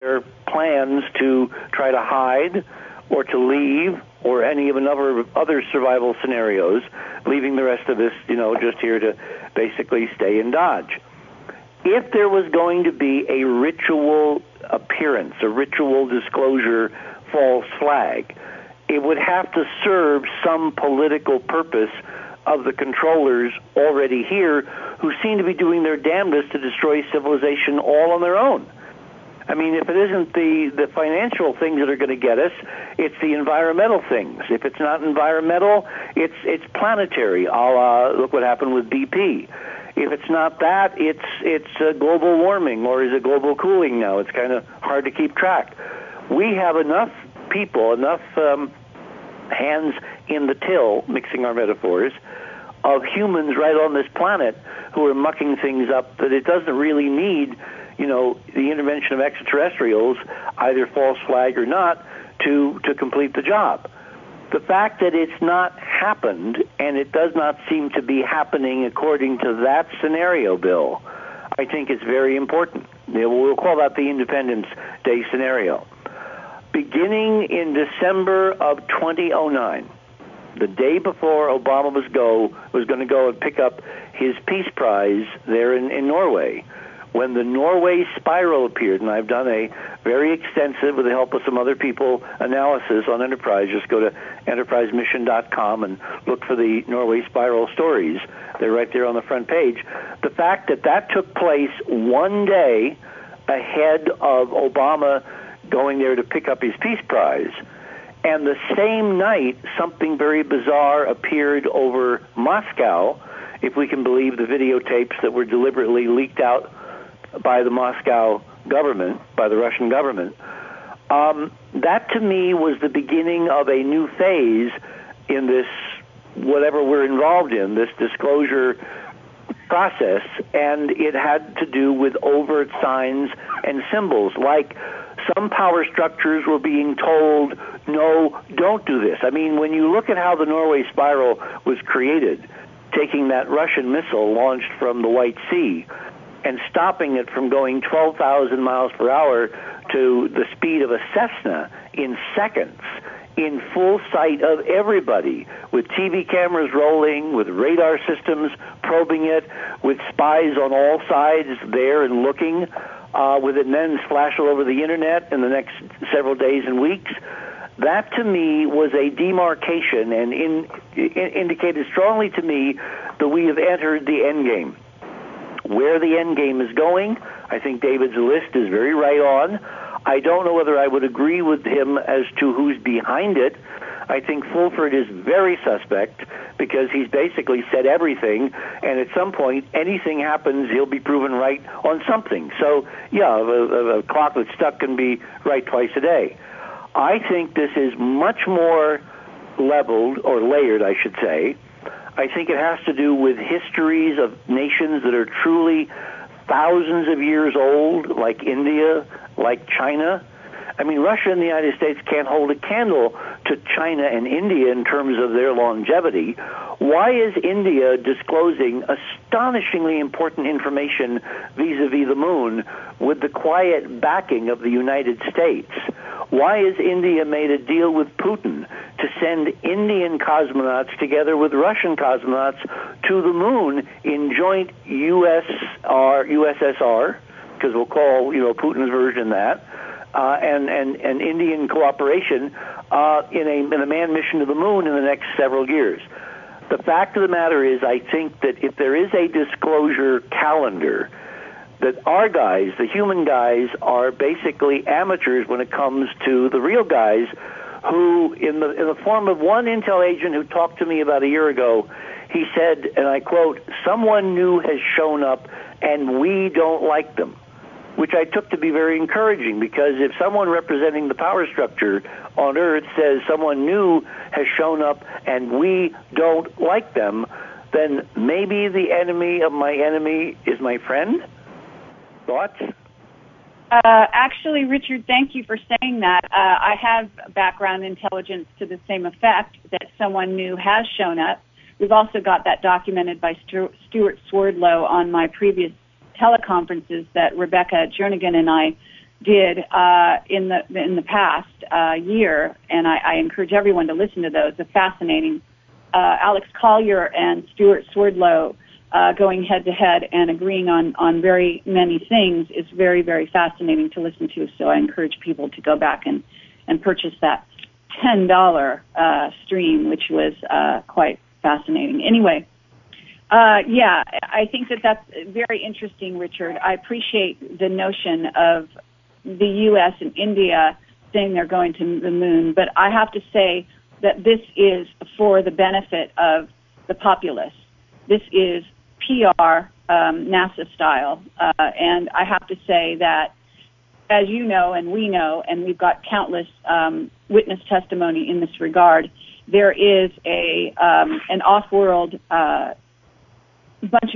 their plans to try to hide or to leave or any of a number of other survival scenarios, leaving the rest of us, just here to basically stay and dodge. If there was going to be a ritual appearance, a ritual disclosure false flag, it would have to serve some political purpose of the controllers already here who seem to be doing their damnedest to destroy civilization all on their own. I mean, if it isn't the financial things that are going to get us, it's the environmental things. If it's not environmental, it's planetary. Look what happened with BP. If it's not that, it's global warming, or is it global cooling now? It's kind of hard to keep track. We have enough people, enough hands in the till, mixing our metaphors, of humans right on this planet who are mucking things up that it doesn't really need, the intervention of extraterrestrials, either false flag or not, to complete the job. The fact that it's not happened, and it does not seem to be happening according to that scenario, Bill, I think is very important. We'll call that the Independence Day scenario. Beginning in December of 2009, the day before Obama was going to go and pick up his Peace Prize there in Norway, when the Norway spiral appeared, and I've done a very extensive, with the help of some other people, analysis on Enterprise. Just go to enterprisemission.com and look for the Norway spiral stories. They're right there on the front page. The fact that took place one day ahead of Obama going there to pick up his Peace Prize, and the same night something very bizarre appeared over Moscow, if we can believe the videotapes that were deliberately leaked out by the Moscow government, by the Russian government. That to me was the beginning of a new phase in this, whatever we're involved in, this disclosure process, and it had to do with overt signs and symbols, like some power structures were being told, no, don't do this. I mean, when you look at how the Norway spiral was created, taking that Russian missile launched from the White Sea and stopping it from going 12,000 miles per hour to the speed of a Cessna in seconds, in full sight of everybody, with TV cameras rolling, with radar systems probing it, with spies on all sides there and looking, with it then flash all over the internet in the next several days and weeks. That to me was a demarcation and indicated strongly to me that we have entered the end game. Where the end game is going, I think David's list is very right on. I don't know whether I would agree with him as to who's behind it. I think Fulford is very suspect because he's basically said everything, and at some point, anything happens, he'll be proven right on something. So, yeah, a clock that's stuck can be right twice a day. I think this is much more leveled, or layered, I should say. I think it has to do with histories of nations that are truly thousands of years old, like India, like China. I mean, Russia and the United States can't hold a candle to China and India in terms of their longevity. Why is India disclosing astonishingly important information vis-a-vis the moon with the quiet backing of the United States? Why has India made a deal with Putin to send Indian cosmonauts together with Russian cosmonauts to the moon in joint USSR, because we'll call Putin's version that, and Indian cooperation in a manned mission to the moon in the next several years? The fact of the matter is, I think that if there is a disclosure calendar, that our guys, the human guys, are basically amateurs when it comes to the real guys who, in the form of one intel agent who talked to me about a year ago, he said, and I quote, "Someone new has shown up and we don't like them," which I took to be very encouraging, because if someone representing the power structure on Earth says someone new has shown up and we don't like them, then maybe the enemy of my enemy is my friend. Thoughts? Actually, Richard, thank you for saying that. I have background intelligence to the same effect, that someone new has shown up. We've also got that documented by Stuart Swerdlow on my previous teleconferences that Rebecca Jernigan and I did in the past year, and I encourage everyone to listen to those. They're fascinating. Alex Collier and Stuart Swerdlow going head-to-head and agreeing on very many things is very, very fascinating to listen to, so I encourage people to go back and purchase that $10 stream, which was quite fascinating. Anyway, I think that's very interesting, Richard. I appreciate the notion of the U.S. and India saying they're going to the moon, but I have to say that this is for the benefit of the populace. This is PR, NASA style, and I have to say that, as you know and we know, and we've got countless witness testimony in this regard, there is an off-world bunch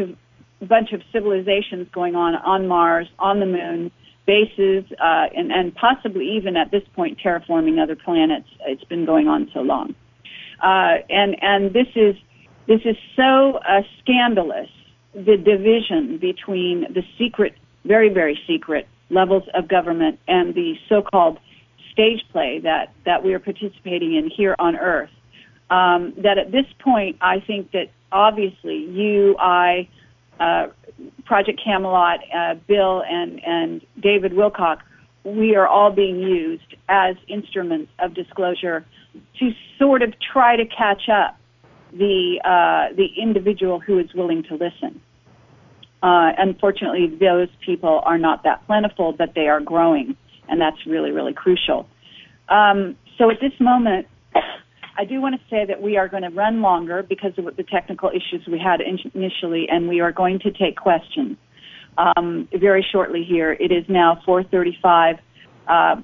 of civilizations going on Mars, on the moon, bases, and possibly even at this point terraforming other planets. It's been going on so long, and this is so scandalous. The division between the secret, very, very secret levels of government and the so-called stage play that we are participating in here on Earth. That at this point, I think that obviously you, I, Project Camelot, Bill, and David Wilcock, we are all being used as instruments of disclosure to sort of try to catch up the individual who is willing to listen. Unfortunately, those people are not that plentiful, but they are growing, and that's really, really crucial. So at this moment, I do want to say that we are going to run longer because of the technical issues we had initially, and we are going to take questions very shortly here. It is now 4:35.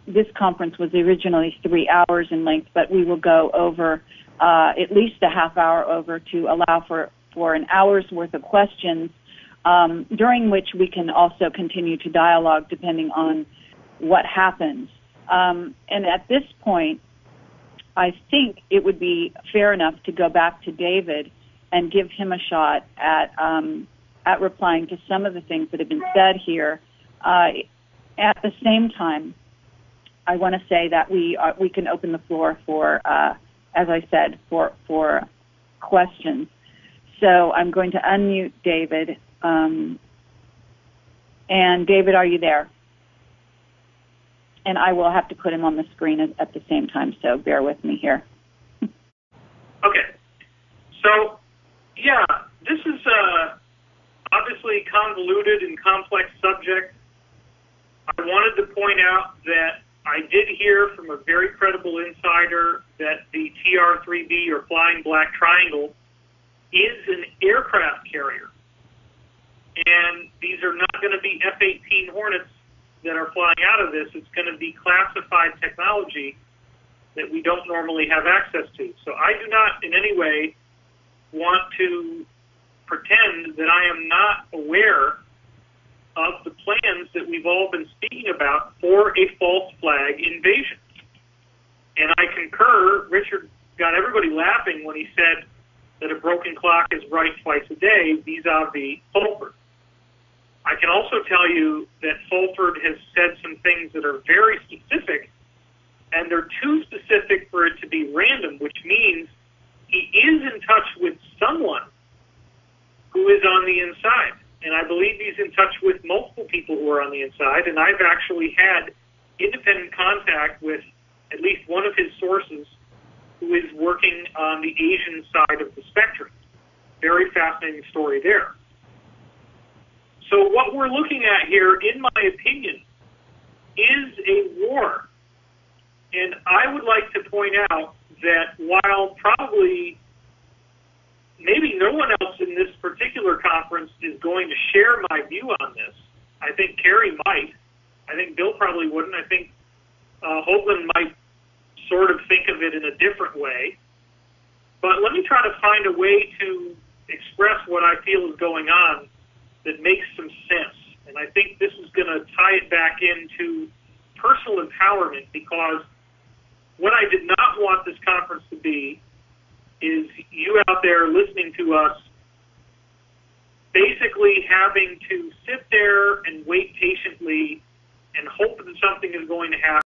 This conference was originally 3 hours in length, but we will go over at least a half hour over to allow for an hour's worth of questions, during which we can also continue to dialogue depending on what happens. And at this point, I think it would be fair enough to go back to David and give him a shot at replying to some of the things that have been said here. At the same time, I want to say that we can open the floor for, as I said, for questions. So I'm going to unmute David. And David, are you there? And I will have to put him on the screen at the same time, so bear with me here. Okay. So, yeah, this is obviously a convoluted and complex subject. I wanted to point out that I did hear from a very credible insider that the TR-3B, or Flying Black Triangle, is an aircraft carrier. And these are not going to be F-18 Hornets that are flying out of this. It's going to be classified technology that we don't normally have access to. So I do not in any way want to pretend that I am not aware of the plans that we've all been speaking about for a false flag invasion. And I concur, Richard got everybody laughing when he said that a broken clock is right twice a day, vis-a-vis Fulford. I can also tell you that Fulford has said some things that are very specific, and they're too specific for it to be random, which means he is in touch with someone who is on the inside. And I believe he's in touch with multiple people who are on the inside, and I've actually had independent contact with at least one of his sources who is working on the Asian side of the spectrum. Very fascinating story there. So what we're looking at here, in my opinion, is a war. And I would like to point out that while probably maybe no one else in this particular conference is going to share my view on this, I think Kerry might. I think Bill probably wouldn't. I think Hoagland might sort of think of it in a different way. But let me try to find a way to express what I feel is going on that makes some sense. And I think this is going to tie it back into personal empowerment, because what I did not want this conference to be is you out there listening to us basically having to sit there and wait patiently and hope that something is going to happen.